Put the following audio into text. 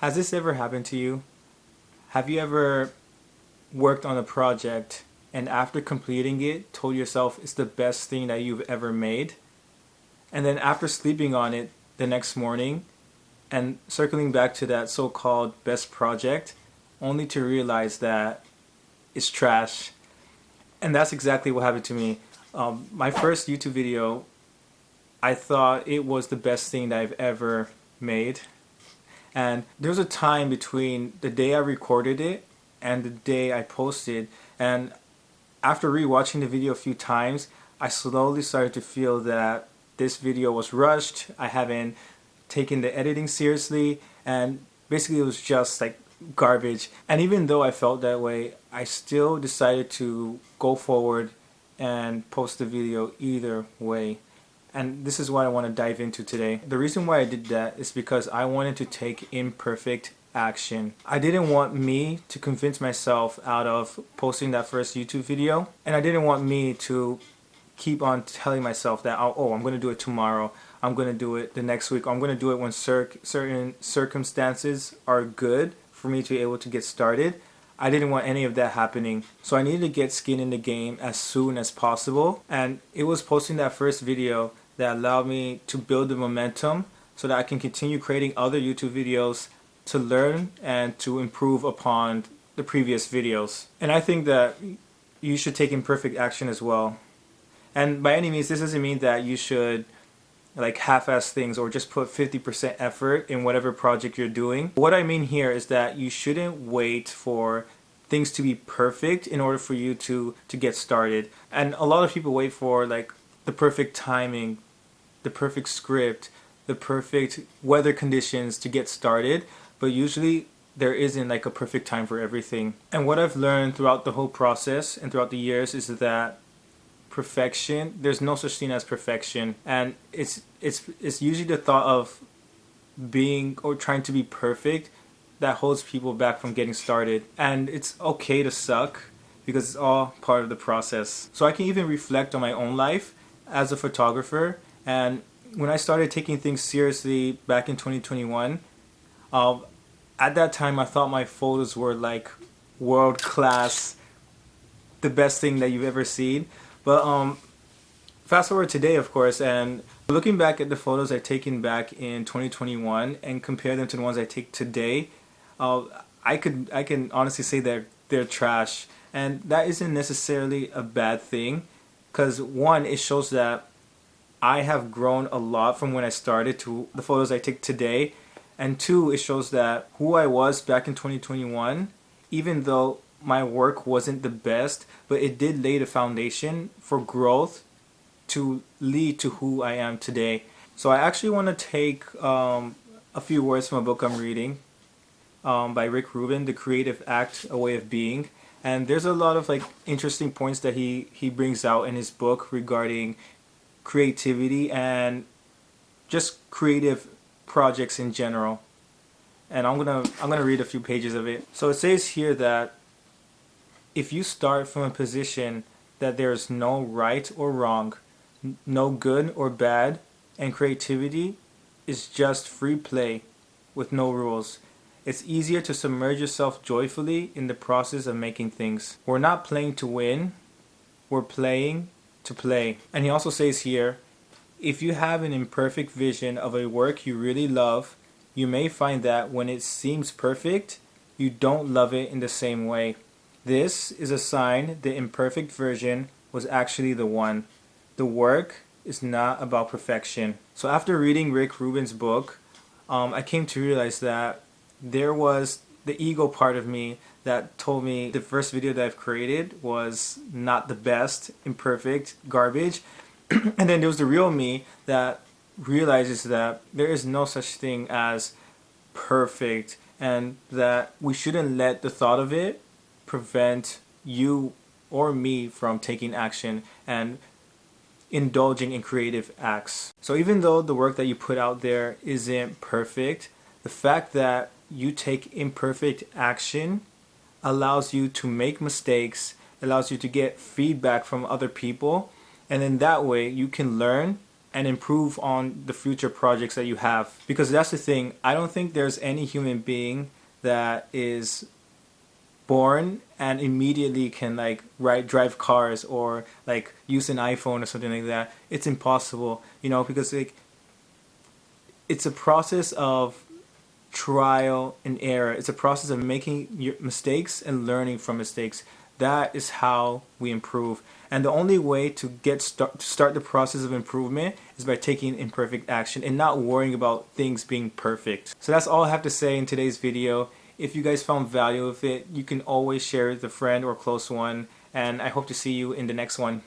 Has this ever happened to you? Have you ever worked on a project and after completing it told yourself it's the best thing that you've ever made? And then after sleeping on it the next morning and circling back to that so-called best project only to realize that it's trash. And that's exactly what happened to me. My first YouTube video, I thought it was the best thing that I've ever made. And there was a time between the day I recorded it and the day I posted. And after rewatching the video a few times, I slowly started to feel that this video was rushed. I haven't taken the editing seriously, and basically it was just like garbage. And even though I felt that way, I still decided to go forward and post the video either way. And this is what I want to dive into today. The reason why I did that is because I wanted to take imperfect action. I didn't want me to convince myself out of posting that first YouTube video, and I didn't want me to keep on telling myself that, oh, I'm going to do it tomorrow, I'm going to do it the next week, I'm going to do it when certain circumstances are good for me to be able to get started. I didn't want any of that happening. So I needed to get skin in the game as soon as possible. And it was posting that first video that allowed me to build the momentum so that I can continue creating other YouTube videos to learn and to improve upon the previous videos. And I think that you should take imperfect action as well. And by any means, this doesn't mean that you should like half-ass things or just put 50% effort in whatever project you're doing. What I mean here is that you shouldn't wait for things to be perfect in order for you to get started. And a lot of people wait for like the perfect timing, the perfect script, the perfect weather conditions to get started, but usually there isn't like a perfect time for everything. And what I've learned throughout the whole process and throughout the years is that perfection, there's no such thing as perfection, and it's usually the thought of being or trying to be perfect that holds people back from getting started. And it's okay to suck because it's all part of the process. So I can even reflect on my own life as a photographer, and when I started taking things seriously back in 2021, at that time I thought my photos were like world class, the best thing that you've ever seen. But fast forward today, of course, and looking back at the photos I've taken back in 2021 and compare them to the ones I take today, I can honestly say that they're trash. And that isn't necessarily a bad thing, because one, it shows that I have grown a lot from when I started to the photos I take today, and two, it shows that who I was back in 2021, even though my work wasn't the best, but it did lay the foundation for growth to lead to who I am today. So I actually want to take a few words from a book I'm reading by Rick Rubin, The Creative Act, A Way of Being. And there's a lot of like interesting points that he brings out in his book regarding creativity and just creative projects in general. And I'm gonna read a few pages of it. So it says here that if you start from a position that there's no right or wrong, no good or bad, and creativity is just free play with no rules, it's easier to submerge yourself joyfully in the process of making things. We're not playing to win, we're playing to play. And he also says here, if you have an imperfect vision of a work you really love, you may find that when it seems perfect, you don't love it in the same way. This is a sign the imperfect version was actually the one. The work is not about perfection. So after reading Rick Rubin's book, I came to realize that there was the ego part of me that told me the first video that I've created was not the best, imperfect, garbage. And then there was the real me that realizes that there is no such thing as perfect, and that we shouldn't let the thought of it prevent you or me from taking action and indulging in creative acts. So even though the work that you put out there isn't perfect, the fact that you take imperfect action allows you to make mistakes, allows you to get feedback from other people, and in that way you can learn and improve on the future projects that you have. Because that's the thing, I don't think there's any human being that is born and immediately can like drive cars or like use an iPhone or something like that. It's impossible, you know, because like it's a process of trial and error. It's a process of making your mistakes and learning from mistakes. That is how we improve. And the only way to start the process of improvement is by taking imperfect action and not worrying about things being perfect. So that's all I have to say in today's video. If you guys found value of it, you can always share it with a friend or close one. And I hope to see you in the next one.